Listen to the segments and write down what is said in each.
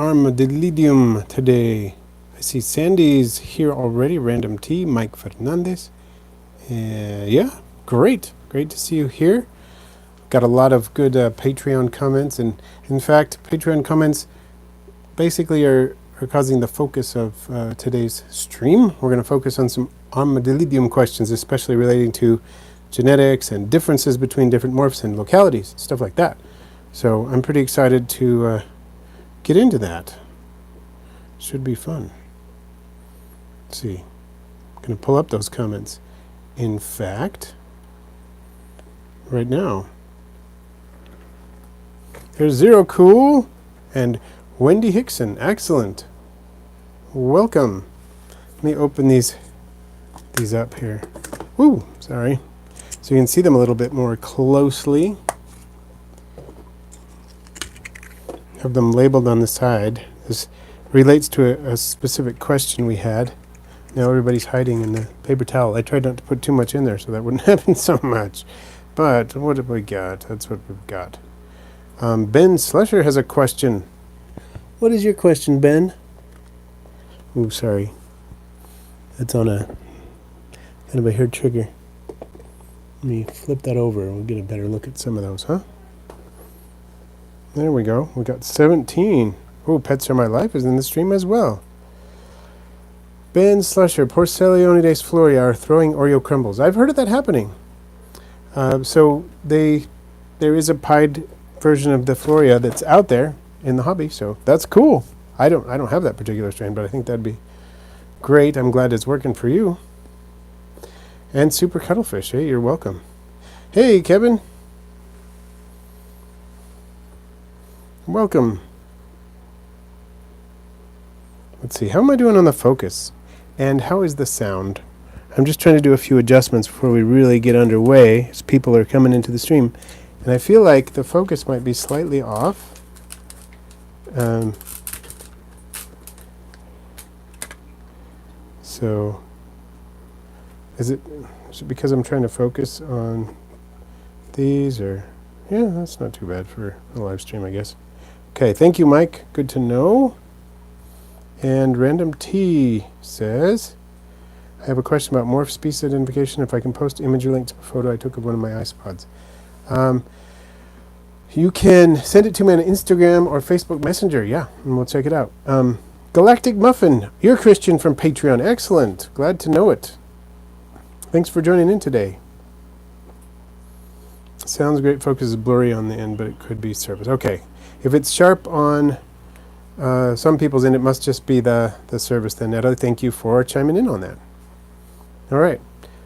Armadillidium today. I see Sandy's here already. Random T, Mike Fernandez. Yeah, great. Great to see you here. Got a lot of good Patreon comments, and in fact, Patreon comments basically are causing the focus of today's stream. We're going to focus on some Armadillidium questions, especially relating to genetics and differences between different morphs and localities, stuff like that. So I'm pretty excited to get into that. Should be fun. Let's see. I'm going to pull up those comments. In fact, right now, there's Zero Cool and Wendy Hickson. Excellent. Welcome. Let me open these up here. Woo, sorry. So you can see them a little bit more closely. Have them labeled on the side. This relates to a specific question we had. Now everybody's hiding in the paper towel. I tried not to put too much in there so that wouldn't happen so much. But what have we got? That's what we've got. Ben Slusher has a question. What is your question, Ben? Ooh, sorry. That's on a kind of a hair trigger. Let me flip that over and we'll get a better look at some of those, huh? There we go. We got 17. Oh, Pets Are My Life is in the stream as well. Ben Slusher, Porcelionides floria are throwing Oreo crumbles. I've heard of that happening. So there is a pied version of the floria that's out there in the hobby, so that's cool. I don't have that particular strain, but I think that'd be great. I'm glad it's working for you. And Super Cuttlefish, hey, you're welcome. Hey, Kevin. Welcome. Let's see, how am I doing on the focus? And how is the sound? I'm just trying to do a few adjustments before we really get underway as people are coming into the stream. And I feel like the focus might be slightly off. So, is it because I'm trying to focus on these, or yeah, that's not too bad for a live stream, I guess. Okay, thank you, Mike. Good to know. And Random T says, I have a question about morph species identification. If I can post image or link to a photo I took of one of my isopods. You can send it to me on Instagram or Facebook Messenger, yeah, and we'll check it out. Galactic Muffin, you're Christian from Patreon. Excellent. Glad to know it. Thanks for joining in today. Sounds great. Focus is blurry on the end, but it could be surface. Okay. If it's sharp on some people's end, it must just be the service then. Netta, thank you for chiming in on that. All right.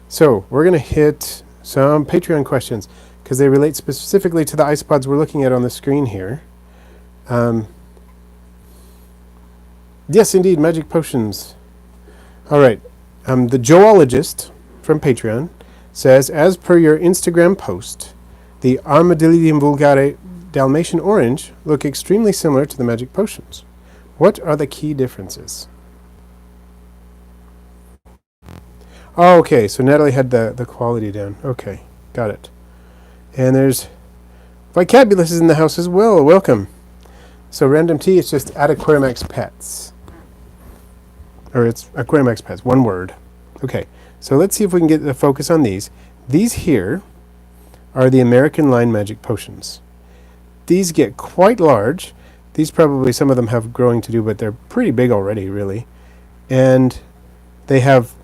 So we're going to hit some Patreon questions because they relate specifically to the isopods we're looking at on the screen here. Yes, indeed, magic potions. All right. The Joologist from Patreon says, as per your Instagram post, the Armadillidium vulgare Dalmatian orange look extremely similar to the magic potions. What are the key differences? Oh, okay, so Natalie had the quality down. Okay, got it. And there's Vocabulous is in the house as well. Welcome. So Random T is just at Aquarimax Pets. Or it's Aquarimax Pets, one word. Okay, so let's see if we can get the focus on these. These here are the American line magic potions. These get quite large. These probably, some of them have growing to do, but they're pretty big already, really. And they have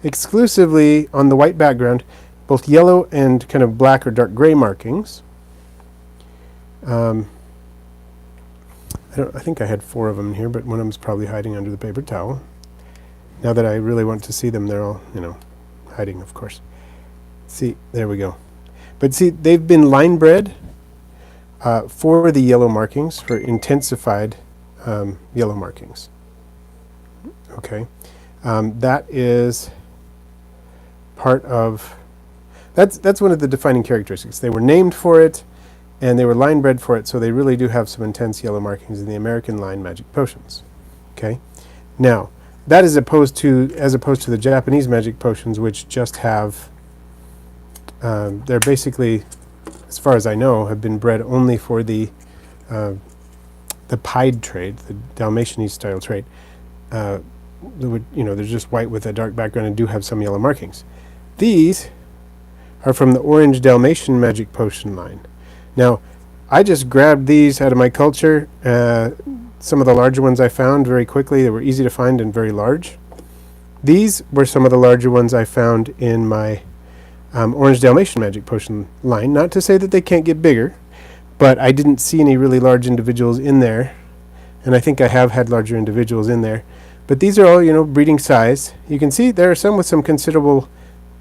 exclusively on the white background both yellow and kind of black or dark gray markings. I think I had 4 of them here, but one of them's probably hiding under the paper towel. Now that I really want to see them, they're all, hiding, of course. See, there we go. But see, they've been line bred for the yellow markings, for intensified yellow markings. Okay. That is part of, that's one of the defining characteristics. They were named for it, and they were line bred for it, so they really do have some intense yellow markings in the American line magic potions. Okay. Now, that is opposed to the Japanese magic potions, which just have, they're basically, as far as I know, have been bred only for the the pied trait, the Dalmatianese style trait, they're just white with a dark background and do have some yellow markings. These are from the Orange Dalmatian Magic Potion line. Now, I just grabbed these out of my culture. Some of the larger ones I found very quickly. They were easy to find and very large. These were some of the larger ones I found in my Orange Dalmatian Magic Potion line. Not to say that they can't get bigger, but I didn't see any really large individuals in there. And I think I have had larger individuals in there. But these are all, breeding size. You can see there are some with some considerable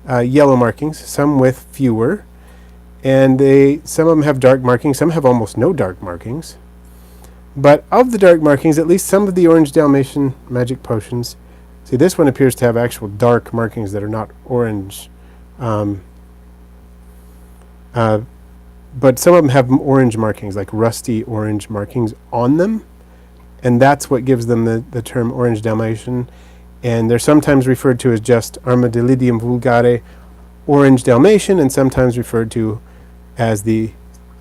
yellow markings, some with fewer. And some of them have dark markings, some have almost no dark markings. But of the dark markings, at least some of the Orange Dalmatian Magic Potions, see, this one appears to have actual dark markings that are not orange. But some of them have orange markings, like rusty orange markings on them. And that's what gives them the term Orange Dalmatian. And they're sometimes referred to as just Armadillidium vulgare Orange Dalmatian, and sometimes referred to as the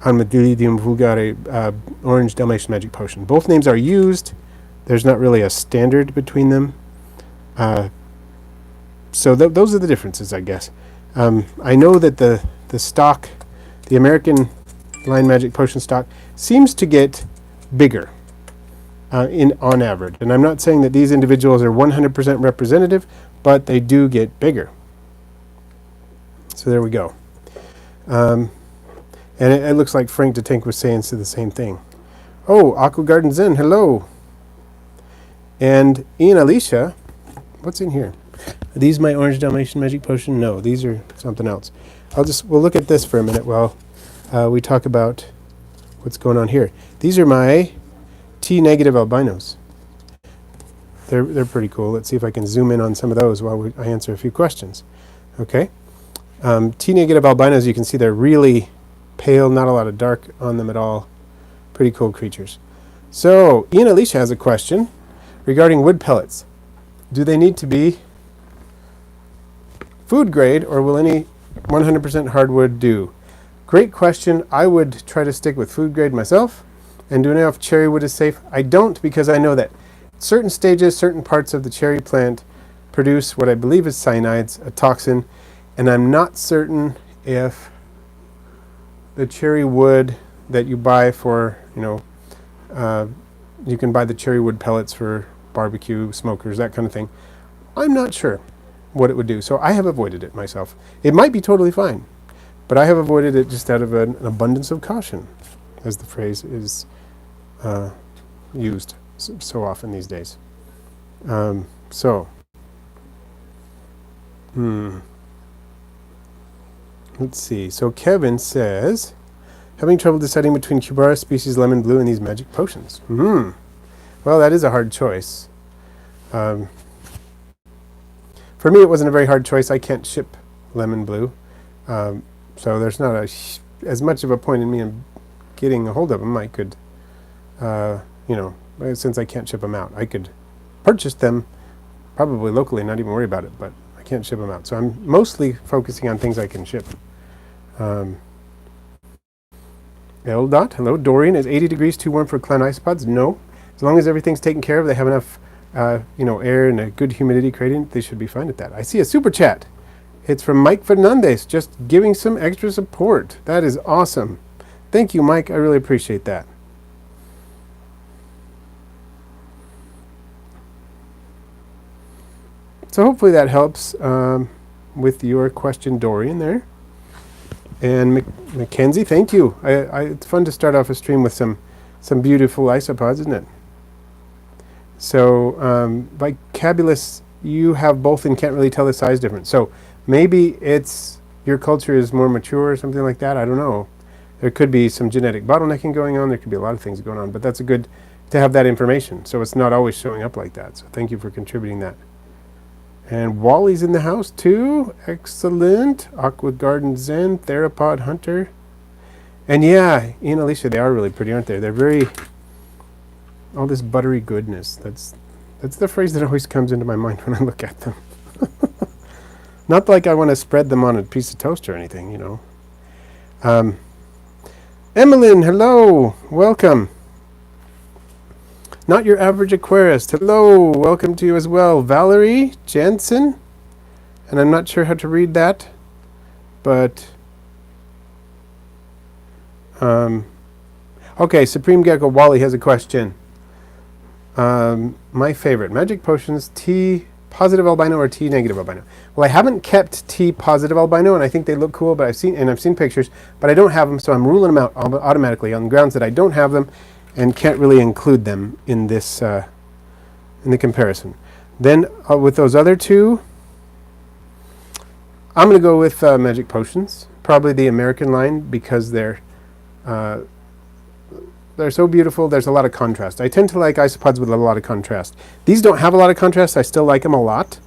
Armadillidium vulgare Orange Dalmatian Magic Potion. Both names are used. There's not really a standard between them. So those are the differences, I guess. I know that the stock, the American line Magic Potion stock, seems to get bigger on average. And I'm not saying that these individuals are 100% representative, but they do get bigger. So there we go. And it looks like Frank the Tank was saying the same thing. Oh, Aqua Garden Zen, hello. And Ian Alicia, what's in here? Are these my Orange Dalmatian Magic Potion? No, these are something else. We'll look at this for a minute while we talk about what's going on here. These are my T-negative albinos. They're pretty cool. Let's see if I can zoom in on some of those while I answer a few questions. Okay. T-negative albinos, you can see they're really pale, not a lot of dark on them at all. Pretty cool creatures. So, Ian Alicia has a question regarding wood pellets. Do they need to be food grade, or will any 100% hardwood do? Great question. I would try to stick with food grade myself. And do I know if cherry wood is safe? I don't, because I know that certain stages, certain parts of the cherry plant produce what I believe is cyanides, a toxin, and I'm not certain if the cherry wood that you buy for, you can buy the cherry wood pellets for barbecue, smokers, that kind of thing. I'm not sure what it would do, so I have avoided it myself. It might be totally fine, but I have avoided it just out of an abundance of caution, as the phrase is used so often these days. Let's see. So Kevin says, having trouble deciding between Cubara species lemon blue and these magic potions. Well, that is a hard choice. For me, it wasn't a very hard choice. I can't ship lemon blue, so there's not as much of a point in me in getting a hold of them. I could, since I can't ship them out, I could purchase them probably locally, not even worry about it, but I can't ship them out. So I'm mostly focusing on things I can ship. L. Dot, hello. Dorian, is 80 degrees too warm for clown isopods? No. As long as everything's taken care of, they have enough air and a good humidity gradient, they should be fine at that. I see a super chat. It's from Mike Fernandez, just giving some extra support. That is awesome. Thank you, Mike. I really appreciate that. So hopefully that helps with your question, Dorian, there. And Mackenzie, thank you. It's fun to start off a stream with some beautiful isopods, isn't it? So Vicabulous, you have both and can't really tell the size difference. So maybe your culture is more mature or something like that. I don't know. There could be some genetic bottlenecking going on. There could be a lot of things going on, but that's good to have that information. So it's not always showing up like that. So thank you for contributing that. And Wally's in the house too. Excellent. Aqua Garden Zen, Theropod Hunter. And yeah, Ian Alicia, they are really pretty, aren't they? They're very, all this buttery goodness. That's the phrase that always comes into my mind when I look at them. Not like I want to spread them on a piece of toast or anything, Emmeline, hello. Welcome. Not Your Average Aquarist. Hello, welcome to you as well. Valerie Jansen. And I'm not sure how to read that, but okay, Supreme Gecko Wally has a question. My favorite, magic potions, T positive albino or T negative albino? Well, I haven't kept T positive albino, and I think they look cool, but I've seen pictures, but I don't have them, so I'm ruling them out automatically on the grounds that I don't have them and can't really include them in this in the comparison. Then with those other two, I'm going to go with magic potions, probably the American line, because they're so beautiful. There's a lot of contrast. I tend to like isopods with a lot of contrast. These don't have a lot of contrast. I still like them a lot.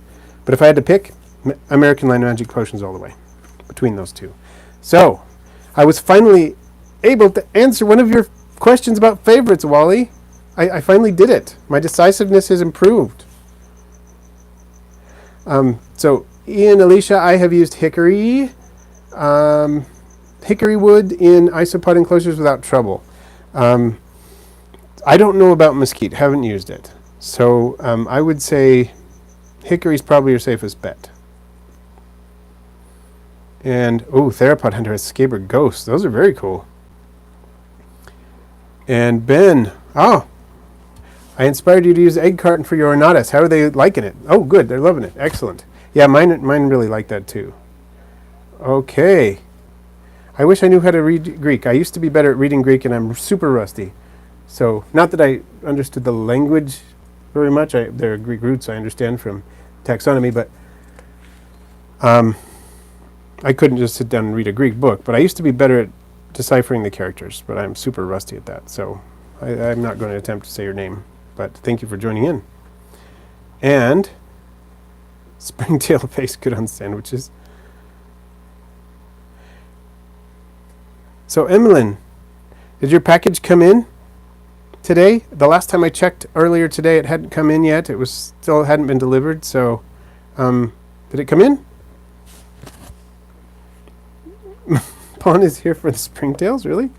But if I had to pick, American line magic potions all the way between those two. So, I was finally able to answer one of your questions about favorites, Wally. I finally did it. My decisiveness has improved. So, Ian, Alicia, I have used hickory wood in isopod enclosures without trouble. I don't know about mesquite, haven't used it. So I would say hickory is probably your safest bet. And, Theropod Hunter has scabbard ghosts. Those are very cool. And Ben, I inspired you to use egg carton for your ornatus. How are they liking it? Oh, good, they're loving it. Excellent. Yeah, mine really like that too. Okay. I wish I knew how to read Greek. I used to be better at reading Greek, and I'm super rusty. So, not that I understood the language very much. There are Greek roots I understand from taxonomy, but I couldn't just sit down and read a Greek book. But I used to be better at deciphering the characters, but I'm super rusty at that. So, I'm not going to attempt to say your name, but thank you for joining in. And springtail face good on sandwiches. So, Emmeline, did your package come in today? The last time I checked earlier today, it hadn't come in yet. It was still hadn't been delivered. So, did it come in? Pawn is here for the springtails, really?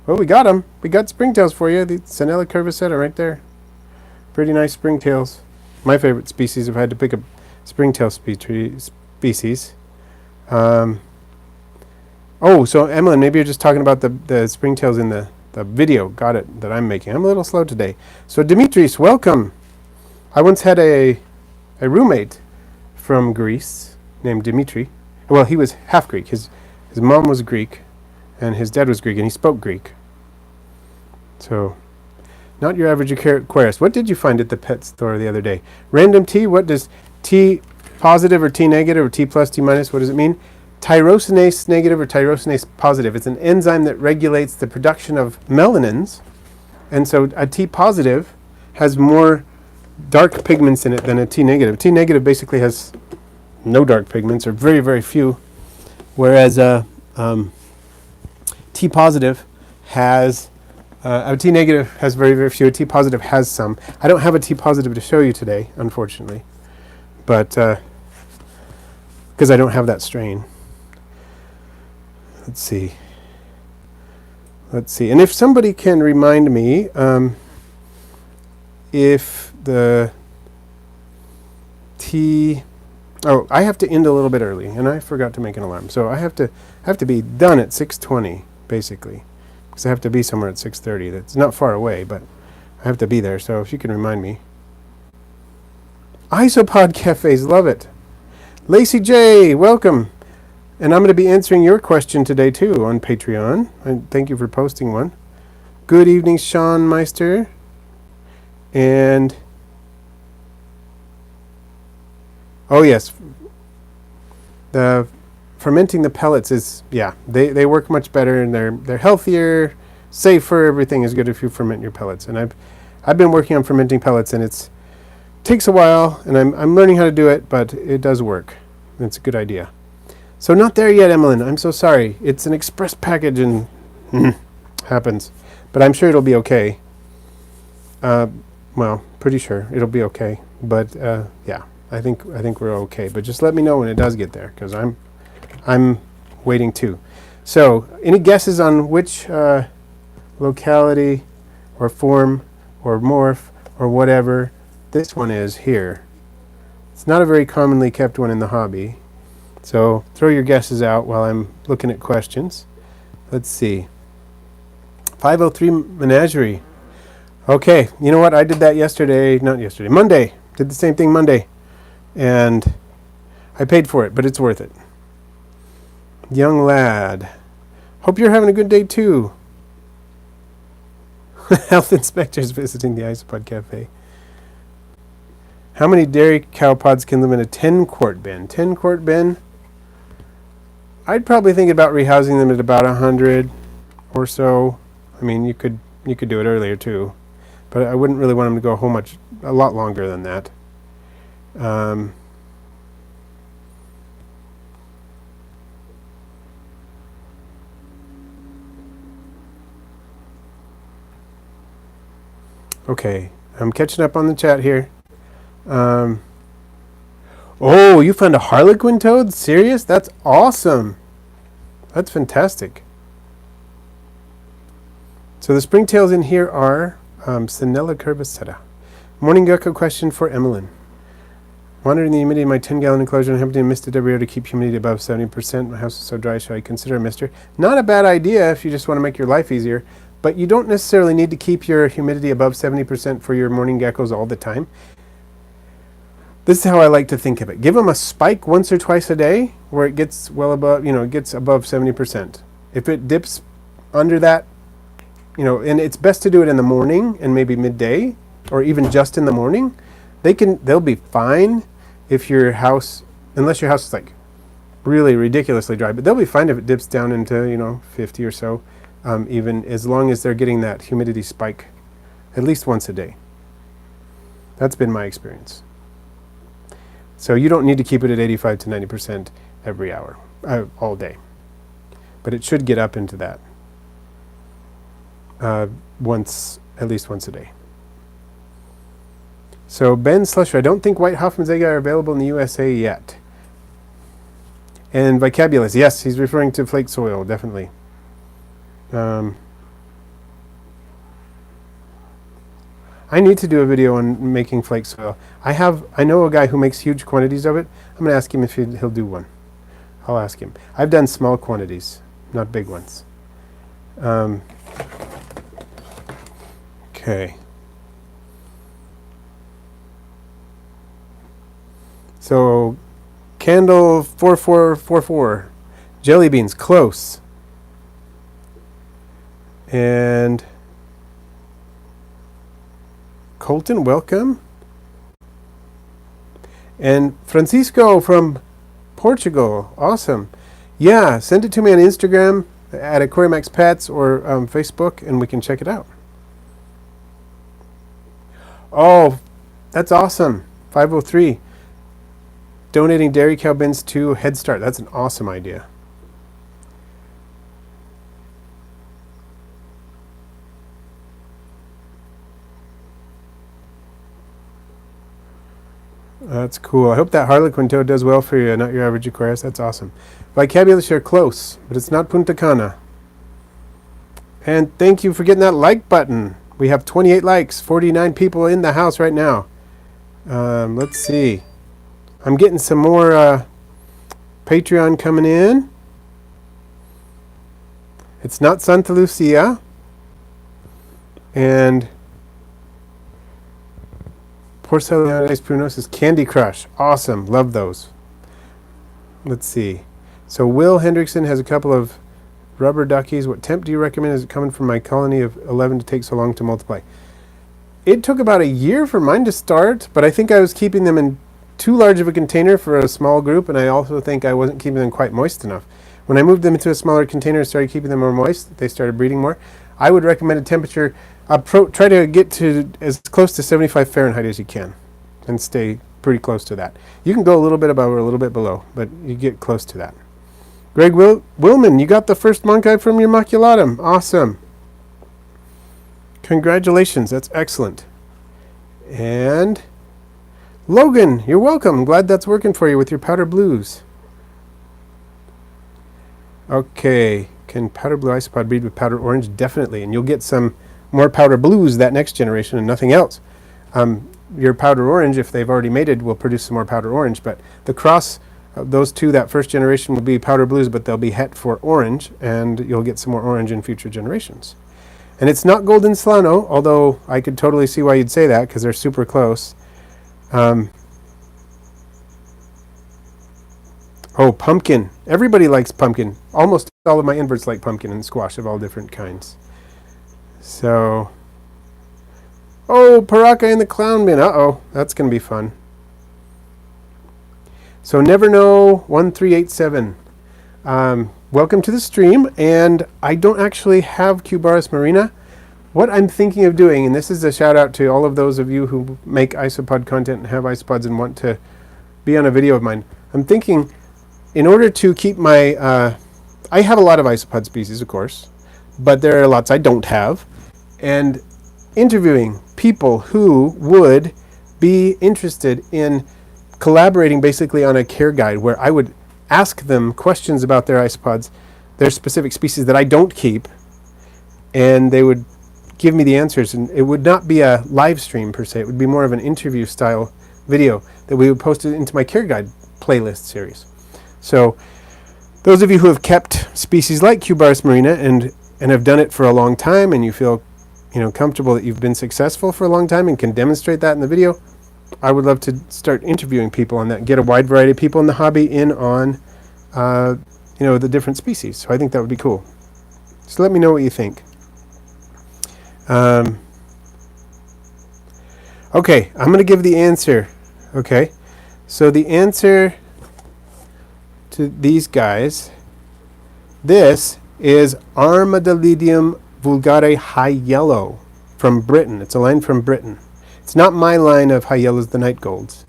Well, we got them. We got springtails for you. The Sanella curvicetta right there. Pretty nice springtails. My favorite species. If I had to pick a springtail species. So Emmeline, maybe you're just talking about the springtails in the video. Got it, that I'm making. I'm a little slow today. So Dimitris, welcome. I once had a roommate from Greece named Dimitri. Well, he was half Greek. His mom was Greek, and his dad was Greek, and he spoke Greek. So, not your average aquarist. What did you find at the pet store the other day? Random T, what does T positive or T negative or T plus, T minus, what does it mean? Tyrosinase negative or tyrosinase positive. It's an enzyme that regulates the production of melanins. And so a T positive has more dark pigments in it than a T negative. T negative basically has no dark pigments, or very, very few. Whereas T positive has, a T negative has very, very few. A T positive has some. I don't have a T positive to show you today, unfortunately. But, because I don't have that strain. Let's see. And if somebody can remind me, if the T... Oh, I have to end a little bit early, and I forgot to make an alarm. So I have to be done at 6:20, basically, because I have to be somewhere at 6:30. That's not far away, but I have to be there. So if you can remind me. Isopod cafes, love it. Lacey J, welcome. And I'm going to be answering your question today, too, on Patreon. And thank you for posting one. Good evening, Sean Meister. And, oh, yes. The fermenting the pellets is, they work much better, and they're healthier, safer. Everything is good if you ferment your pellets. And I've been working on fermenting pellets, and it takes a while, and I'm learning how to do it, but it does work. It's a good idea. So not there yet, Emmeline. I'm so sorry. It's an express package, and happens. But I'm sure it'll be okay. Well, pretty sure it'll be okay. But I think we're okay. But just let me know when it does get there, because I'm waiting too. So, any guesses on which locality or form or morph or whatever this one is here. It's not a very commonly kept one in the hobby. So throw your guesses out while I'm looking at questions. Let's see. 503 Menagerie. Okay, you know what? I did that Monday. Did the same thing Monday. And I paid for it, but it's worth it. Young lad. Hope you're having a good day too. Health inspectors visiting the Isopod Cafe. How many dairy cow pods can live in a 10-quart bin? 10-quart bin? I'd probably think about rehousing them at about 100 or so. I mean, you could do it earlier too, but I wouldn't really want them to go a lot longer than that. Okay, I'm catching up on the chat here. Oh, you found a harlequin toad? Serious? That's awesome. That's fantastic. So the springtails in here are Sinella curvicetta. Morning gecko question for Emmeline. Monitoring the humidity in my 10-gallon enclosure and having to mist it every year to keep humidity above 70%. My house is so dry, should I consider a mister? Not a bad idea if you just want to make your life easier, but you don't necessarily need to keep your humidity above 70% for your morning geckos all the time. This is how I like to think of it. Give them a spike once or twice a day where it gets well above, it gets above 70%. If it dips under that, and it's best to do it in the morning and maybe midday or even just in the morning. They'll be fine if your house, unless your house is like really ridiculously dry, but they'll be fine if it dips down into, 50 or so, even as long as they're getting that humidity spike at least once a day. That's been my experience. So you don't need to keep it at 85 to 90% every hour, all day. But it should get up into that at least once a day. So Ben Slusher, I don't think white Hoffmannsegg are available in the USA yet. And Vicabulous, yes, he's referring to flake soil, definitely. I need to do a video on making flake soil. I know a guy who makes huge quantities of it. I'm going to ask him if he'll do one. I'll ask him. I've done small quantities, not big ones. Okay. So, Candle 4444, jelly beans, close. And Colton, welcome. And Francisco from Portugal, awesome. Yeah, send it to me on Instagram at Aquarimax Pets or Facebook, and we can check it out. Oh, that's awesome. 503. Donating dairy cow bins to Head Start. That's an awesome idea. That's cool. I hope that Harlequin toad does well for you, not your average Aquarius. That's awesome. Vocabulary are close, but it's not Punta Cana. And thank you for getting that like button. We have 28 likes, 49 people in the house right now. Let's see. I'm getting some more Patreon coming in. It's not Santa Lucia. And Porcelanatus prunosus is Candy Crush. Awesome. Love those. Let's see. So Will Hendrickson has a couple of rubber duckies. What temp do you recommend? Is it coming from my colony of 11 to take so long to multiply? It took about a year for mine to start, but I think I was keeping them in too large of a container for a small group, and I also think I wasn't keeping them quite moist enough. When I moved them into a smaller container and started keeping them more moist, they started breeding more. I would recommend a temperature, try to get to as close to 75 Fahrenheit as you can and stay pretty close to that. You can go a little bit above or a little bit below, but you get close to that. Greg Willman, you got the first Monkai from your maculatum. Awesome. Congratulations, that's excellent. And Logan, you're welcome. Glad that's working for you with your powder blues. Okay, can powder blue isopod breed with powder orange? Definitely, and you'll get some more powder blues that next generation and nothing else. Your powder orange, if they've already mated, will produce some more powder orange, but the cross of those two, that first generation, will be powder blues, but they'll be het for orange, and you'll get some more orange in future generations. And it's not golden slano, although I could totally see why you'd say that, because they're super close. Oh, pumpkin. Everybody likes pumpkin. Almost all of my inverts like pumpkin and squash of all different kinds. So, oh, Paraka in the clown bin. Uh-oh, that's going to be fun. So, Never Know 1387. Welcome to the stream, and I don't actually have Cubaris marina. What I'm thinking of doing, and this is a shout out to all of those of you who make isopod content and have isopods and want to be on a video of mine. I'm thinking, in order to keep my, I have a lot of isopod species, of course, but there are lots I don't have, and interviewing people who would be interested in collaborating basically on a care guide where I would ask them questions about their isopods, their specific species that I don't keep, and they would give me the answers. And it would not be a live stream per se, it would be more of an interview style video that we would post it into my care guide playlist series. So those of you who have kept species like Cubaris marina and have done it for a long time, and you feel comfortable that you've been successful for a long time and can demonstrate that in the video, I would love to start interviewing people on that, get a wide variety of people in the hobby in on the different species. So I think that would be cool. So let me know what you think. Okay, I'm going to give the answer. Okay, so the answer to these guys, this is Armadillidium vulgare high yellow from Britain. It's a line from Britain. It's not my line of high yellows, the night golds.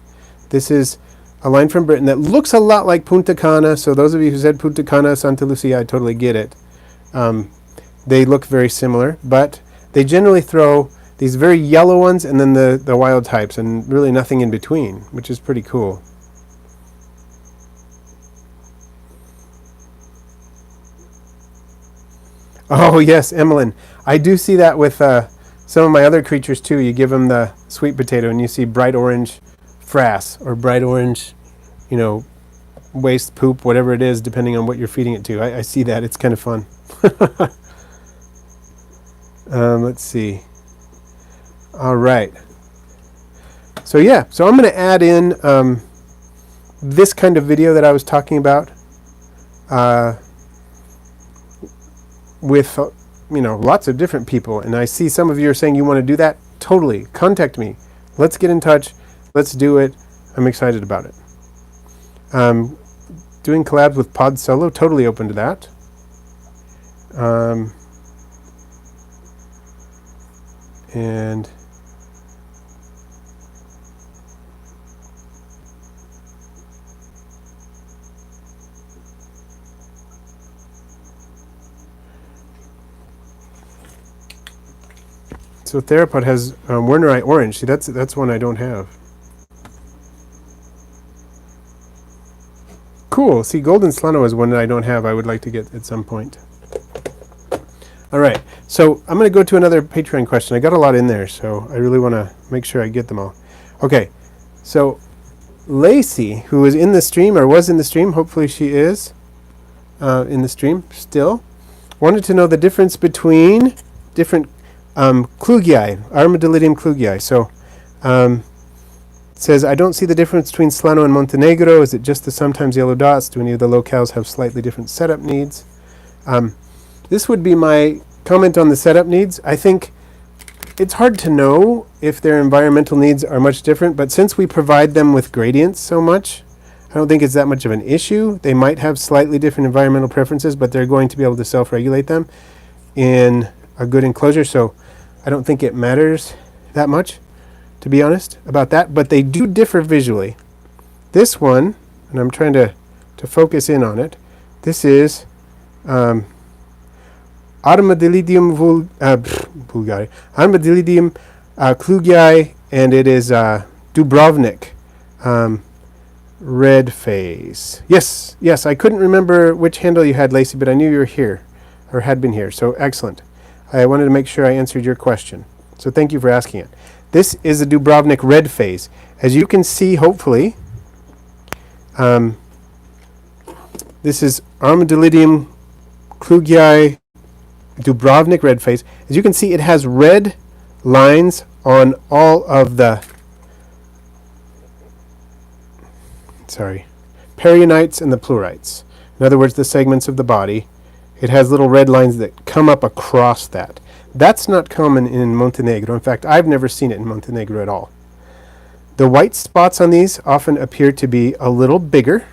This is a line from Britain that looks a lot like Punta Cana. So those of you who said Punta Cana, Santa Lucia, I totally get it. They look very similar, but they generally throw these very yellow ones and then the wild types, and really nothing in between, which is pretty cool. Oh yes, Emmeline. I do see that with some of my other creatures too. You give them the sweet potato and you see bright orange frass or bright orange, waste poop, whatever it is, depending on what you're feeding it to. I see that. It's kind of fun. Let's see. All right. So yeah, so I'm going to add in this kind of video that I was talking about with lots of different people, and I see some of you are saying you want to do that. Totally. Contact me. Let's get in touch. Let's do it. I'm excited about it. Doing collabs with Pod Solo, totally open to that. And so Therapod has Wernerite orange. See, that's one I don't have. Cool. See, Golden Slano is one that I don't have. I would like to get at some point. All right. So I'm going to go to another Patreon question. I got a lot in there, so I really want to make sure I get them all. Okay. So Lacey, who is in the stream, or was in the stream, hopefully she is in the stream still, wanted to know the difference between different Klugii, Armadillidium Klugii. So it says, I don't see the difference between Slano and Montenegro. Is it just the sometimes yellow dots? Do any of the locales have slightly different setup needs? This would be my comment on the setup needs. I think it's hard to know if their environmental needs are much different, but since we provide them with gradients so much, I don't think it's that much of an issue. They might have slightly different environmental preferences, but they're going to be able to self-regulate them in a good enclosure, so I don't think it matters that much, to be honest, about that, but they do differ visually. This one, and I'm trying to focus in on it, this is Armadillidium vulgare, Armadillidium Klugii, and it is Dubrovnik Red Face. Yes, I couldn't remember which handle you had, Lacey, but I knew you were here, or had been here, so excellent. I wanted to make sure I answered your question, so thank you for asking it. This is a Dubrovnik Red Face. As you can see, hopefully, this is Armadillidium Klugii Dubrovnik Red Face. As you can see, it has red lines on all of the perionites and the pleurites. In other words, the segments of the body. It has little red lines that come up across that. That's not common in Montenegro. In fact, I've never seen it in Montenegro at all. The white spots on these often appear to be a little bigger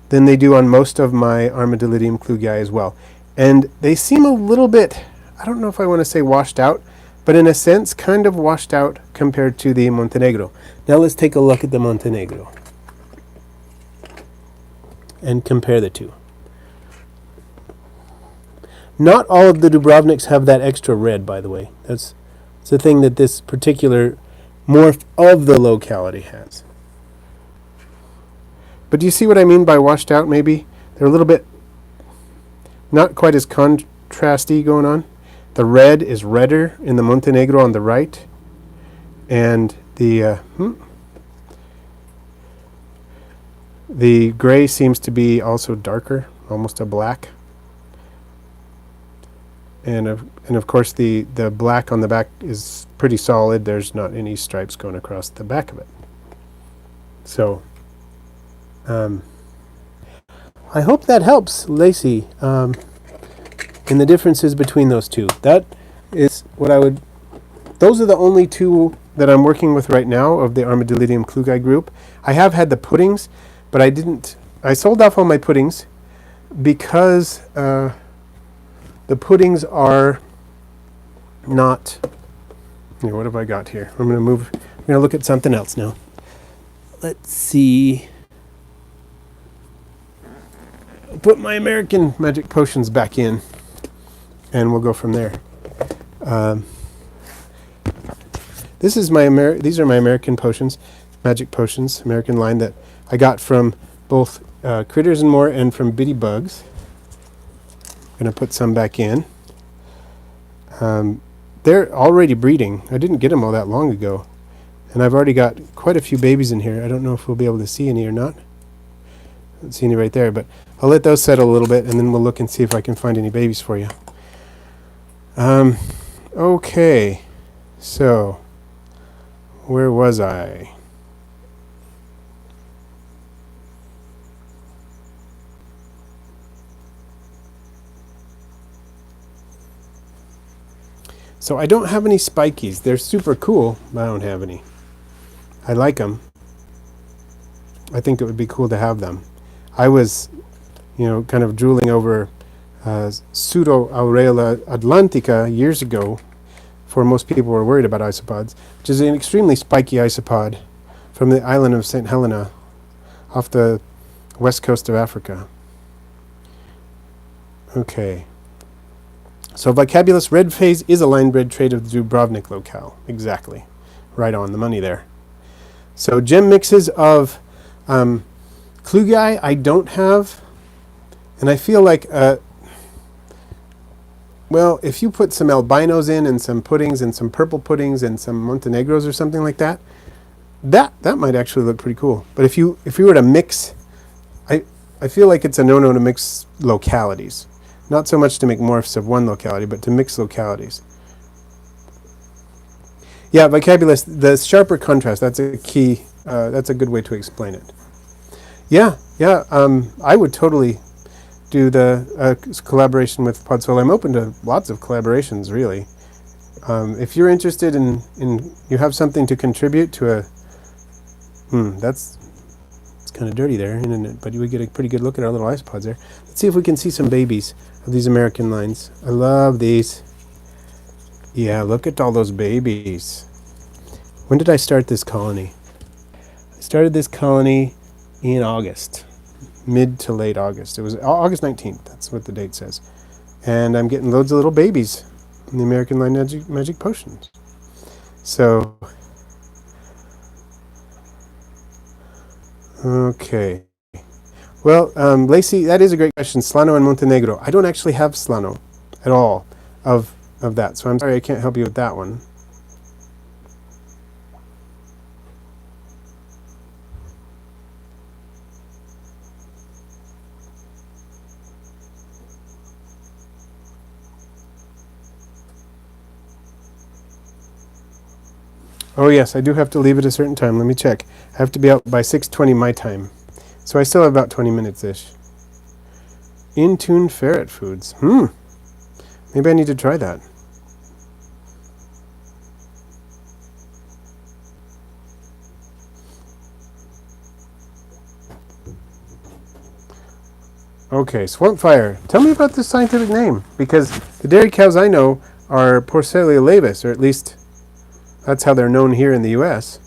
than they do on most of my Armadillidium klugii as well. And they seem a little bit, I don't know if I want to say washed out, but in a sense kind of washed out compared to the Montenegro. Now let's take a look at the Montenegro and compare the two. Not all of the Dubrovniks have that extra red, by the way. That's the thing that this particular morph of the locality has. But do you see what I mean by washed out, maybe? They're a little bit not quite as contrasty going on. The red is redder in the Montenegro on the right, and the gray seems to be also darker, almost a black. And of course the black on the back is pretty solid. There's not any stripes going across the back of it. So I hope that helps, Lacey, in the differences between those two. That is what those are the only two that I'm working with right now of the Armadillidium klugii group. I have had the puddings, but I sold off all my puddings because the puddings are not, what have I got here? I'm going to look at something else now. Let's see. I'll put my American magic potions back in, and we'll go from there. These are my American potions, magic potions, American line that I got from both Critters and More and from Bitty Bugs. Going to put some back in. They're already breeding. I didn't get them all that long ago, and I've already got quite a few babies in here. I don't know if we'll be able to see any or not. I don't see any right there, but I'll let those settle a little bit, and then we'll look and see if I can find any babies for you. Okay, so where was I? So I don't have any spikies. They're super cool, but I don't have any. I like them. I think it would be cool to have them. I was, kind of drooling over Pseudo Aureola atlantica years ago, for most people were worried about isopods, which is an extremely spiky isopod from the island of St. Helena off the west coast of Africa. Okay. So Vicabulus Red Face is a line-bred trait of the Dubrovnik locale. Exactly. Right on the money there. So gem mixes of klugii I don't have, and I feel like, if you put some albinos in and some puddings and some purple puddings and some Montenegros or something like that, that might actually look pretty cool. But if you were to mix, I feel like it's a no-no to mix localities. Not so much to make morphs of one locality, but to mix localities. Yeah, Vicabulus, the sharper contrast, that's a key, that's a good way to explain it. Yeah, I would totally do the collaboration with Podsol. I'm open to lots of collaborations, really. If you're interested in you have something to contribute to it's kind of dirty there, isn't it? But we get a pretty good look at our little isopods there. Let's see if we can see some babies of these American lines. I love these. Yeah, look at all those babies. When did I start this colony? I started this colony in August, mid to late August. It was August 19th. That's what the date says. And I'm getting loads of little babies in the American line magic potions. So, okay. Well, Lacey, that is a great question. Slano and Montenegro. I don't actually have Slano at all of that, so I'm sorry I can't help you with that one. Oh yes, I do have to leave at a certain time. Let me check. I have to be out by 6:20 my time. So I still have about 20 minutes-ish. In-tune ferret foods. Maybe I need to try that. Okay, swamp fire. Tell me about this scientific name, because the dairy cows I know are Porcelia laevis, or at least that's how they're known here in the U.S.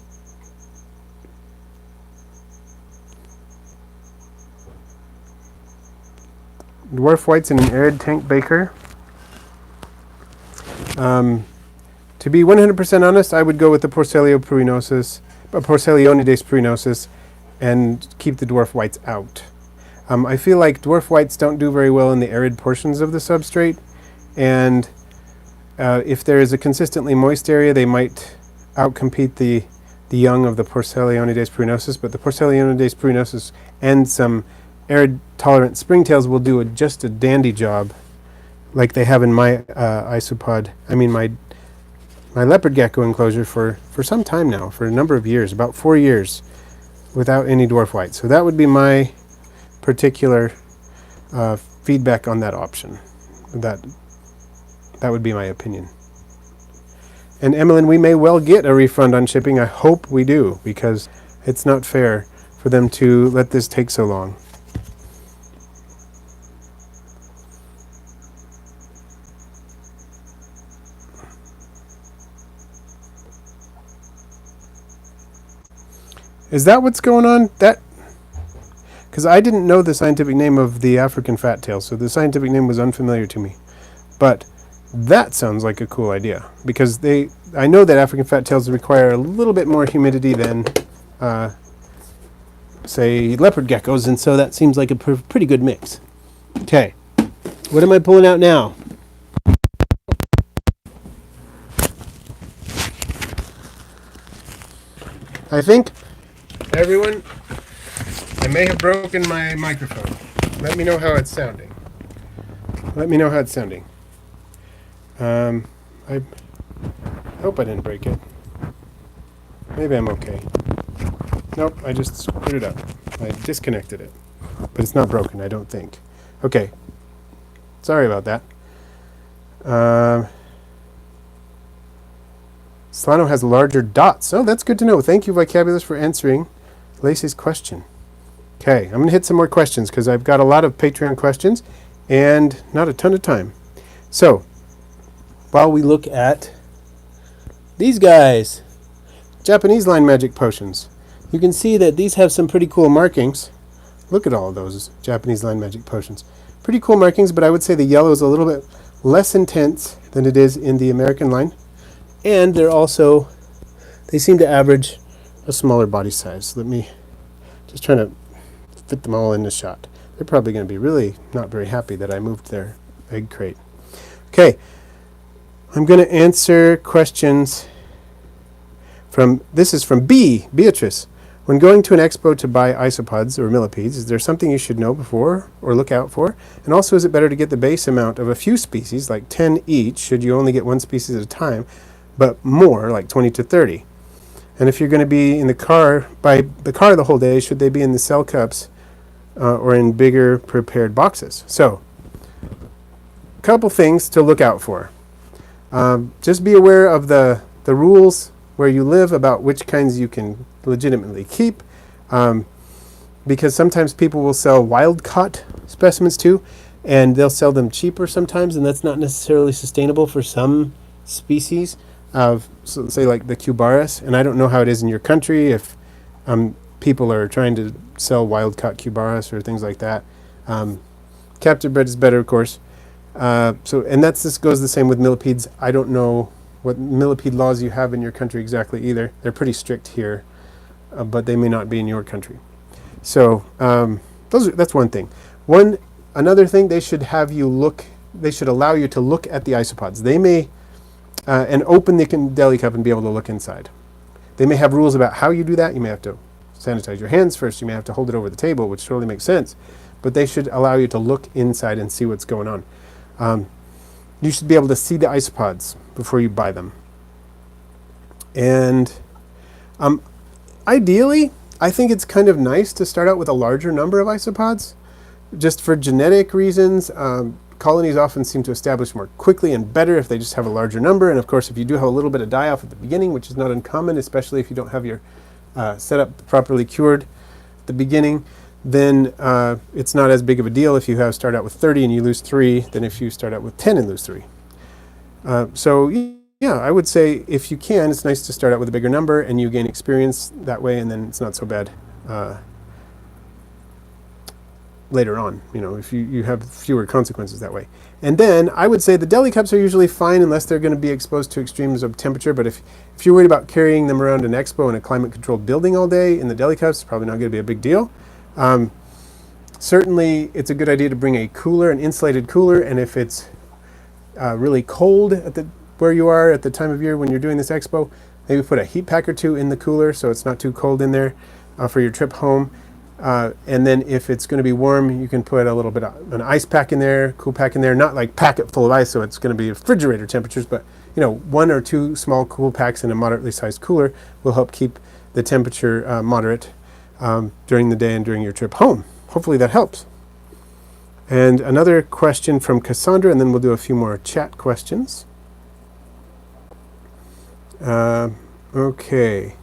Dwarf whites in an arid tank baker. To be 100% honest, I would go with the Porcelionides pruinosus, and keep the dwarf whites out. I feel like dwarf whites don't do very well in the arid portions of the substrate, and if there is a consistently moist area, they might outcompete the young of the Porcelionides pruinosus, but the Porcelionides pruinosus and some arid-tolerant springtails will do just a dandy job, like they have in my my leopard gecko enclosure for some time now, for a number of years, about 4 years, without any dwarf white. So that would be my particular feedback on that option. That would be my opinion. And Emmeline, we may well get a refund on shipping. I hope we do, because it's not fair for them to let this take so long. Is that what's going on? Because I didn't know the scientific name of the African fat tail, so the scientific name was unfamiliar to me. But that sounds like a cool idea, because I know that African fat tails require a little bit more humidity than, say, leopard geckos, and so that seems like a pretty good mix. Okay, what am I pulling out now? I think, everyone, I may have broken my microphone. Let me know how it's sounding. I hope I didn't break it. Maybe I'm okay. Nope, I just screwed it up. I disconnected it. But it's not broken, I don't think. Okay. Sorry about that. Solano has larger dots. Oh, that's good to know. Thank you, Vocabulous, for answering Lacey's question. Okay, I'm going to hit some more questions, because I've got a lot of Patreon questions and not a ton of time. So, while we look at these guys, Japanese line magic potions, you can see that these have some pretty cool markings. Look at all of those Japanese line magic potions. Pretty cool markings, but I would say the yellow is a little bit less intense than it is in the American line. And they seem to average a smaller body size. Let me just try to fit them all in the shot. They're probably going to be really not very happy that I moved their egg crate. Okay, I'm going to answer questions this is from Beatrice. When going to an expo to buy isopods or millipedes, is there something you should know before or look out for? And also, is it better to get the base amount of a few species, like 10 each, should you only get one species at a time, but more, like 20 to 30? And if you're going to be in the car, by the car the whole day, should they be in the cell cups or in bigger prepared boxes? So, a couple things to look out for. Just be aware of the rules where you live about which kinds you can legitimately keep, because sometimes people will sell wild-caught specimens too, and they'll sell them cheaper sometimes, and that's not necessarily sustainable for some species of, so say like the Cubaris. And I don't know how it is in your country if people are trying to sell wild-caught Cubaris or things like that. Captive bred is better, of course. This goes the same with millipedes. I don't know what millipede laws you have in your country exactly either. They're pretty strict here, but they may not be in your country. So that's one thing. Another thing, they should allow you to look at the isopods. They may and open the deli cup and be able to look inside. They may have rules about how you do that. You may have to sanitize your hands first. You may have to hold it over the table, which totally makes sense. But they should allow you to look inside and see what's going on. You should be able to see the isopods before you buy them. And ideally, I think it's kind of nice to start out with a larger number of isopods, just for genetic reasons. Colonies often seem to establish more quickly and better if they just have a larger number. And of course, if you do have a little bit of die-off at the beginning, which is not uncommon, especially if you don't have your setup properly cured at the beginning, then it's not as big of a deal if you start out with 30 and you lose 3 than if you start out with 10 and lose 3. So yeah, I would say if you can, it's nice to start out with a bigger number and you gain experience that way, and then it's not so bad later on, if you have fewer consequences that way. And then I would say the deli cups are usually fine unless they're going to be exposed to extremes of temperature. But if you're worried about carrying them around an expo in a climate-controlled building all day in the deli cups, it's probably not going to be a big deal. Certainly, it's a good idea to bring a cooler, an insulated cooler, and if it's really cold where you are at the time of year when you're doing this expo, maybe put a heat pack or 2 in the cooler so it's not too cold in there for your trip home. And then if it's going to be warm, you can put a little bit of an ice pack in there, cool pack in there, not like pack it full of ice so it's going to be refrigerator temperatures, but 1 or 2 small cool packs in a moderately sized cooler will help keep the temperature moderate during the day and during your trip home. Hopefully that helps. And another question from Cassandra, and then we'll do a few more chat questions. Okay.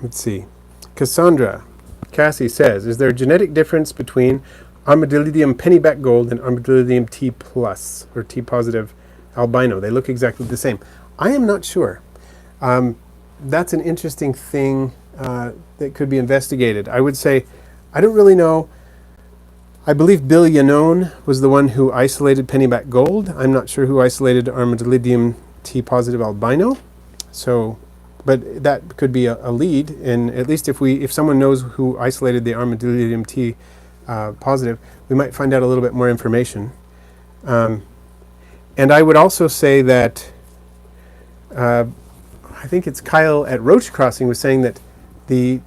Let's see. Cassie says, is there a genetic difference between Armadillidium pennyback gold and Armadillidium T plus or T positive albino? They look exactly the same. I am not sure. That's an interesting thing that could be investigated. I would say, I don't really know. I believe Bill Yanone was the one who isolated pennyback gold. I'm not sure who isolated Armadillidium T positive albino. So, but that could be a lead, and at least if someone knows who isolated the Armadillidium T positive, we might find out a little bit more information. And I would also say that I think it's Kyle at Roach Crossing was saying that the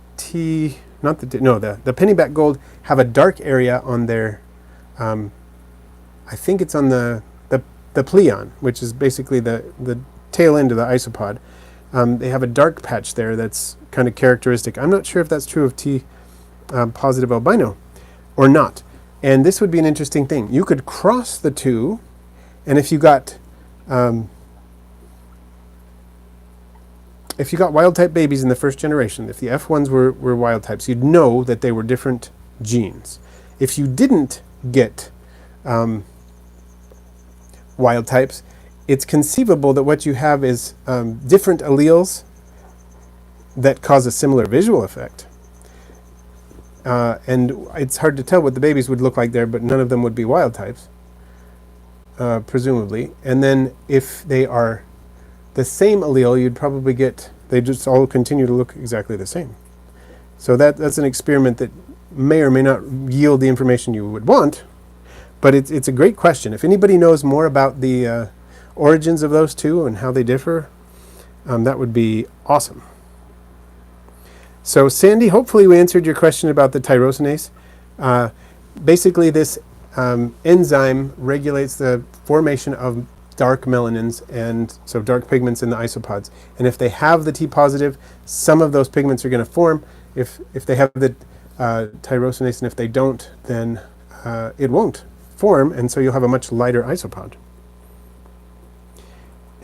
pennyback gold have a dark area on their, I think it's on the pleon, which is basically the tail end of the isopod. They have a dark patch there that's kind of characteristic. I'm not sure if that's true of T positive albino or not. And this would be an interesting thing. You could cross the two, and if you got wild type babies in the first generation, if the F1s were wild types, you'd know that they were different genes. If you didn't get wild types, it's conceivable that what you have is different alleles that cause a similar visual effect. And it's hard to tell what the babies would look like there, but none of them would be wild types, presumably. And then if they are the same allele, you'd probably they just all continue to look exactly the same. So that's an experiment that may or may not yield the information you would want, but it's a great question. If anybody knows more about the origins of those two and how they differ, that would be awesome. So Sandy, hopefully we answered your question about the tyrosinase. Basically this enzyme regulates the formation of dark melanins, and so dark pigments in the isopods. And if they have the T positive, some of those pigments are going to form. If they have the tyrosinase, and if they don't, then it won't form, and so you'll have a much lighter isopod.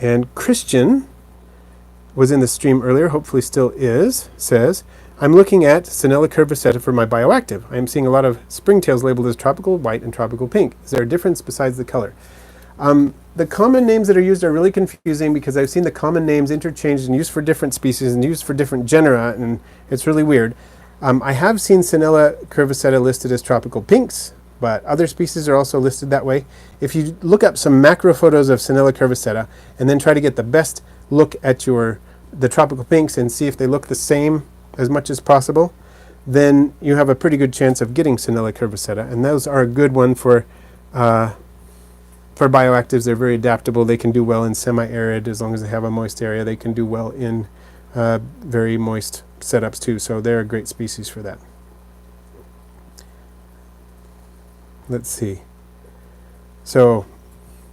And Christian was in the stream earlier, hopefully still is, says, I'm looking at Sinella curviceta for my bioactive. I am seeing a lot of springtails labeled as tropical white and tropical pink. Is there a difference besides the color? The common names that are used are really confusing because I've seen the common names interchanged and used for different species and used for different genera, and it's really weird. I have seen Sinella curviceta listed as tropical pinks, but other species are also listed that way. If you look up some macro photos of Sinella curviceta and then try to get the best look at the tropical pinks and see if they look the same as much as possible, then you have a pretty good chance of getting Sinella curviceta, and those are a good one for bioactives. They're very adaptable. They can do well in semi-arid as long as they have a moist area. They can do well in very moist setups too, so they're a great species for that. let's see. So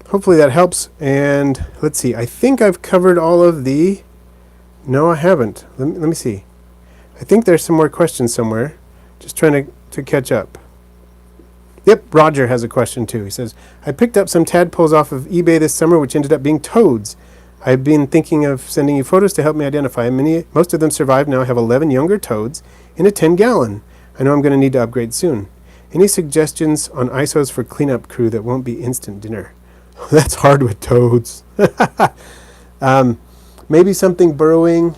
hopefully that helps. And let's see. I think I've covered all of the... No, I haven't. Let me see. I think there's some more questions somewhere. Just trying to catch up. Yep, Roger has a question too. He says, I picked up some tadpoles off of eBay this summer, which ended up being toads. I've been thinking of sending you photos to help me identify. Most of them survived now. I have 11 younger toads in a 10-gallon. I know I'm going to need to upgrade soon. Any suggestions on ISOs for cleanup crew that won't be instant dinner? That's hard with toads. Maybe something burrowing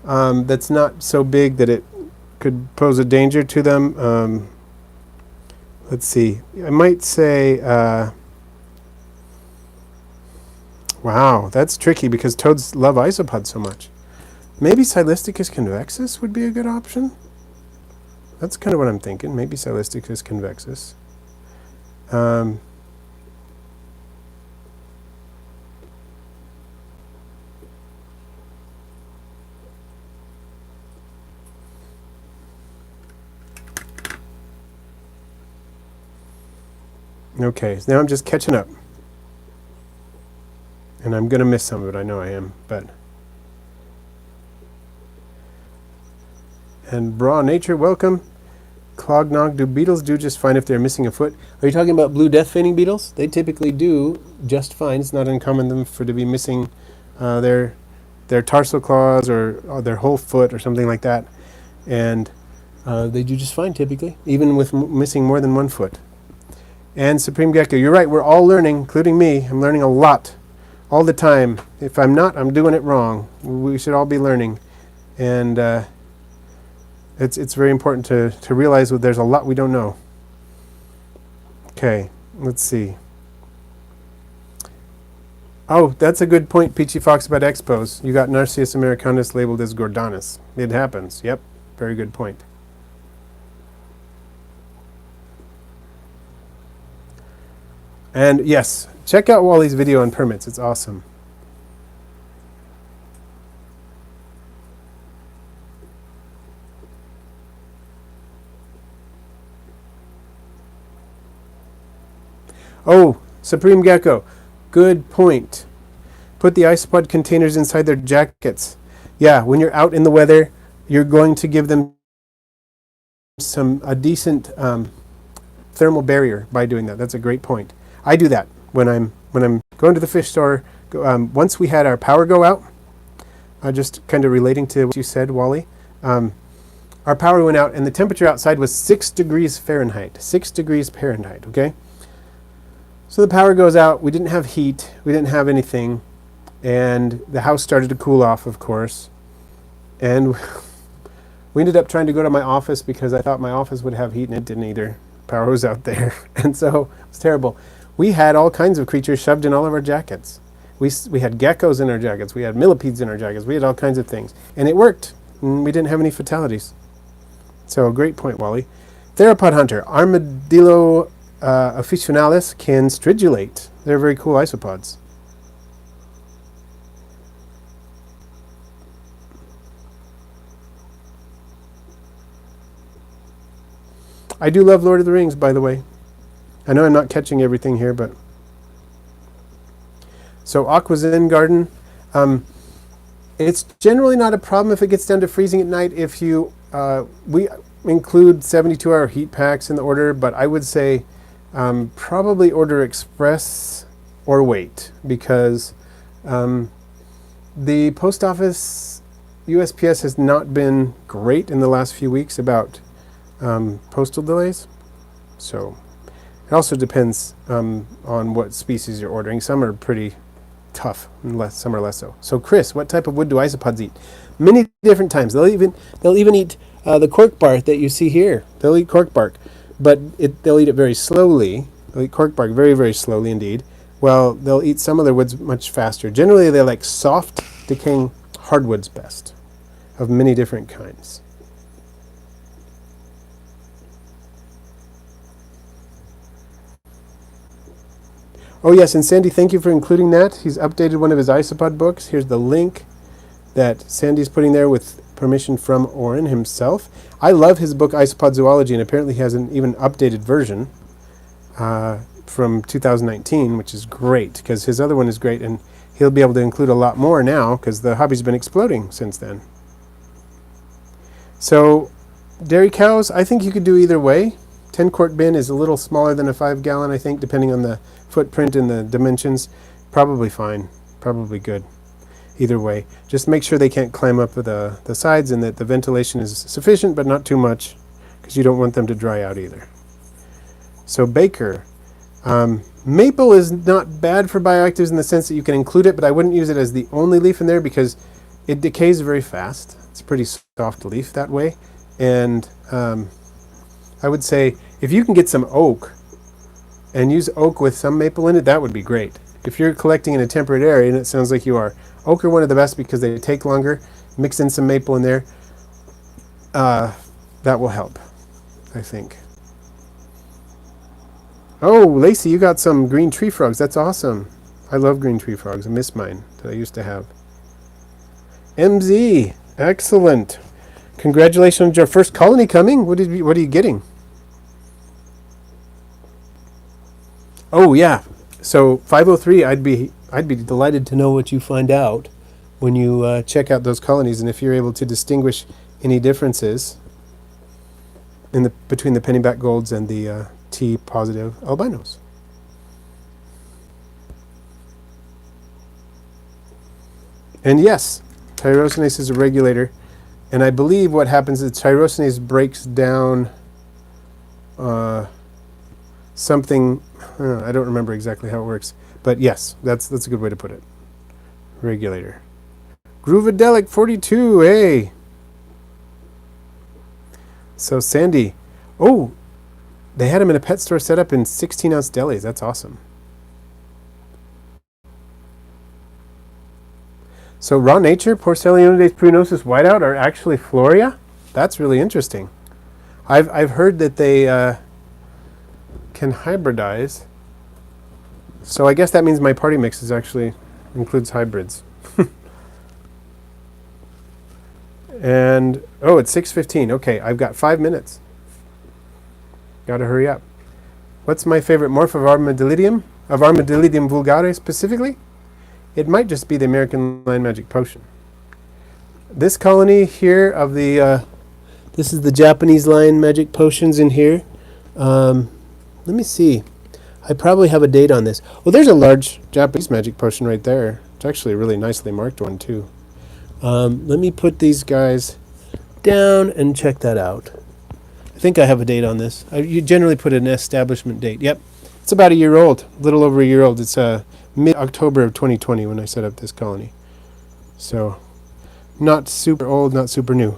that's not so big that it could pose a danger to them. Let's see. I might say, wow, that's tricky because toads love isopods so much. Maybe Silisticus convexus would be a good option. That's kind of what I'm thinking. Maybe Silisticus convexus. Okay, so now I'm just catching up. And I'm going to miss some of it, I know I am, but... And Raw Nature, welcome. Clognog, do beetles do just fine if they're missing a foot? Are you talking about blue death feigning beetles? They typically do just fine. It's not uncommon for to be missing their tarsal claws or their whole foot or something like that. And they do just fine typically, even with missing more than one foot. And Supreme Gecko, you're right, we're all learning, including me. I'm learning a lot all the time. If I'm not, I'm doing it wrong. We should all be learning. And it's very important to realize that there's a lot we don't know. Okay, let's see. Oh, that's a good point, Peachy Fox, about expos. You got Narcissus americanus labeled as Gordanus. It happens. Yep, very good point. And yes, check out Wally's video on permits. It's awesome. Oh, Supreme Gecko, good point. Put the isopod containers inside their jackets. Yeah, when you're out in the weather, you're going to give them a decent thermal barrier by doing that. That's a great point. I do that when I'm going to the fish store. Once we had our power go out, just kind of relating to what you said, Wally, our power went out and the temperature outside was 6 degrees Fahrenheit. 6 degrees Fahrenheit, okay? So the power goes out. We didn't have heat. We didn't have anything. And the house started to cool off, of course. And we ended up trying to go to my office because I thought my office would have heat and it didn't either. Power was out there. And so it was terrible. We had all kinds of creatures shoved in all of our jackets. We had geckos in our jackets. We had millipedes in our jackets. We had all kinds of things. And it worked. And we didn't have any fatalities. So great point, Wally. Theropod hunter. Armadillo officinalis can stridulate. They're very cool isopods. I do love Lord of the Rings, by the way. I know I'm not catching everything here, but... So, Aqua Zen Garden. It's generally not a problem if it gets down to freezing at night. If you... we include 72-hour heat packs in the order, but I would say probably order express or wait, because the post office, USPS, has not been great in the last few weeks about postal delays. So it also depends on what species you're ordering. Some are pretty tough, and some are less so. So Chris, what type of wood do isopods eat? Many different times. They'll even eat the cork bark that you see here. They'll eat cork bark, but they'll eat it very slowly. They'll eat cork bark very, very slowly indeed. Well, they'll eat some of their woods much faster. Generally, they like soft, decaying hardwoods best, of many different kinds. Oh yes, and Sandy, thank you for including that. He's updated one of his isopod books. Here's the link that Sandy's putting there with permission from Oren himself. I love his book Isopod Zoology, and apparently he has an even updated version. from 2019, which is great because his other one is great, and he'll be able to include a lot more now because the hobby's been exploding since then. So dairy cows, I think you could do either way. 10-quart bin is a little smaller than a 5-gallon, I think, depending on the footprint and the dimensions. Probably fine, probably good. Either way, just make sure they can't climb up the sides and that the ventilation is sufficient but not too much, because you don't want them to dry out either. So Baker, maple is not bad for bioactives in the sense that you can include it, but I wouldn't use it as the only leaf in there because it decays very fast. It's a pretty soft leaf that way. And I would say if you can get some oak and use oak with some maple in it, that would be great. If you're collecting in a temperate area, and it sounds like you are, oak are one of the best because they take longer. Mix in some maple in there. That will help, I think. Oh, Lacey, you got some green tree frogs. That's awesome. I love green tree frogs. I miss mine that I used to have. MZ, excellent. Congratulations on your first colony coming. What are you getting? Oh yeah. So 503, I'd be delighted to know what you find out when you check out those colonies, and if you're able to distinguish any differences in between the pennyback golds and the T positive albinos. And yes, tyrosinase is a regulator, and I believe what happens is tyrosinase breaks down something. I don't remember exactly how it works, but yes, that's a good way to put it. Regulator. Groovadelic 42, hey. So Sandy, oh, they had them in a pet store set up in 16-ounce delis. That's awesome. So raw nature, Porcellionidase pruinosus whiteout are actually Floria? That's really interesting. I've heard that they can hybridize. So I guess that means my party mix actually includes hybrids. And, oh, it's 6:15. Okay, I've got 5 minutes. Gotta hurry up. What's my favorite morph of Armadillidium? Of Armadillidium vulgare specifically? It might just be the American Line Magic Potion. This colony here of the, this is the Japanese Line Magic Potions in here. Let me see. I probably have a date on this. Well, there's a large Japanese Magic Potion right there. It's actually a really nicely marked one too. Let me put these guys down and check that out. I think I have a date on this. You generally put an establishment date. Yep. It's about a year old, a little over a year old. It's mid-October of 2020 when I set up this colony. So, not super old, not super new.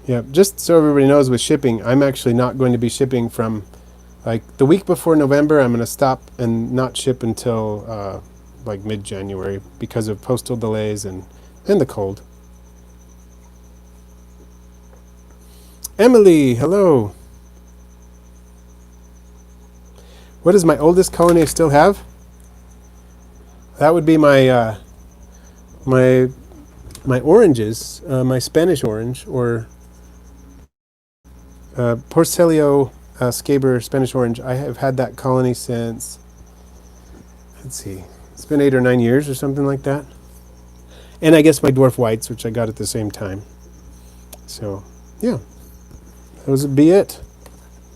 Yeah, just so everybody knows with shipping, I'm actually not going to be shipping from, like, the week before November. I'm going to stop and not ship until, like, mid-January because of postal delays and the cold. Emily, hello. What is my oldest colony I still have? That would be my my oranges, my Spanish orange, or Porcelio Scaber Spanish orange. I have had that colony since, let's see, it's been 8 or 9 years or something like that. And I guess my dwarf whites, which I got at the same time. So, yeah. Those would be it.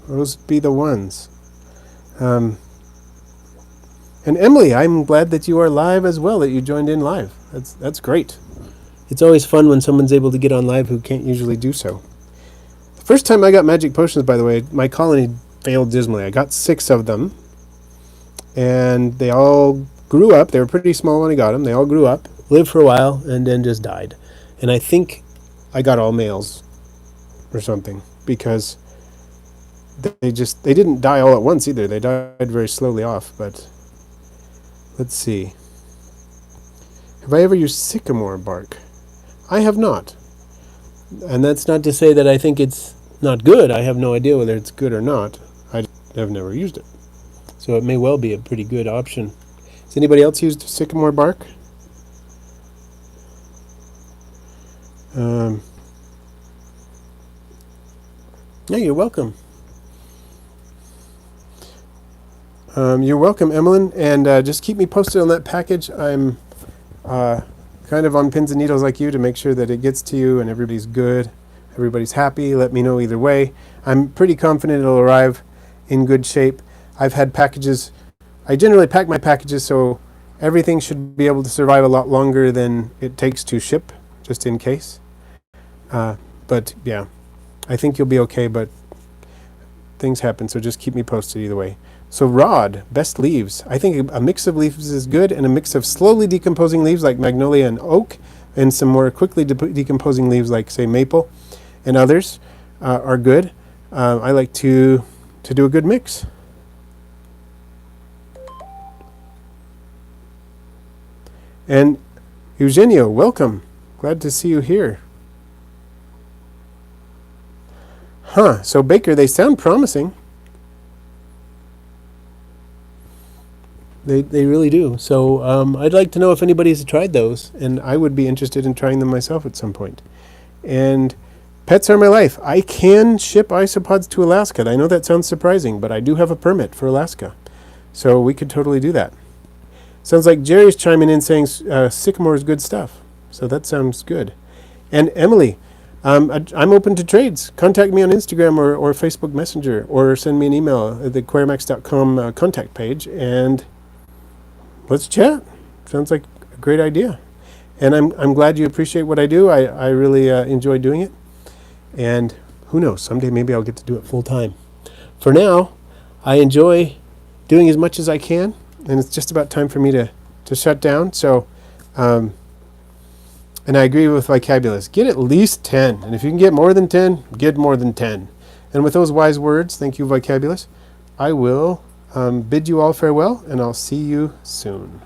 Those would be the ones. And Emily, I'm glad that you are live as well, that you joined in live. That's great. It's always fun when someone's able to get on live who can't usually do so. The first time I got magic potions, by the way, my colony failed dismally. I got 6 of them, and they all grew up. They were pretty small when I got them. They all grew up, lived for a while, and then just died. And I think I got all males or something, because they didn't die all at once either. They died very slowly off. But let's see. Have I ever used sycamore bark? I have not. And that's not to say that I think it's not good. I have no idea whether it's good or not. I have never used it. So it may well be a pretty good option. Has anybody else used sycamore bark? Yeah, you're welcome. You're welcome, Emmeline, and just keep me posted on that package. I'm kind of on pins and needles like you to make sure that it gets to you and everybody's good, everybody's happy. Let me know either way. I'm pretty confident it'll arrive in good shape. I've had packages, I generally pack my packages so everything should be able to survive a lot longer than it takes to ship, just in case. But yeah, I think you'll be okay, but things happen, so just keep me posted either way. So Rod, best leaves. I think a mix of leaves is good, and a mix of slowly decomposing leaves like magnolia and oak, and some more quickly decomposing leaves like, say, maple and others are good. I like to do a good mix. And Eugenio, welcome. Glad to see you here. So Baker, they sound promising. They really do. So I'd like to know if anybody's tried those, and I would be interested in trying them myself at some point. And pets are my life. I can ship isopods to Alaska. I know that sounds surprising, but I do have a permit for Alaska. So we could totally do that. Sounds like Jerry's chiming in saying sycamore is good stuff. So that sounds good. And Emily, I'm open to trades. Contact me on Instagram or Facebook Messenger, or send me an email at the aquarimax.com contact page, and let's chat. Sounds like a great idea. And I'm glad you appreciate what I do. I really enjoy doing it. And who knows, someday maybe I'll get to do it full time. For now, I enjoy doing as much as I can, and it's just about time for me to shut down. So, and I agree with Vocabulous. Get at least 10. And if you can get more than 10, get more than 10. And with those wise words, thank you, Vocabulous, I will bid you all farewell, and I'll see you soon.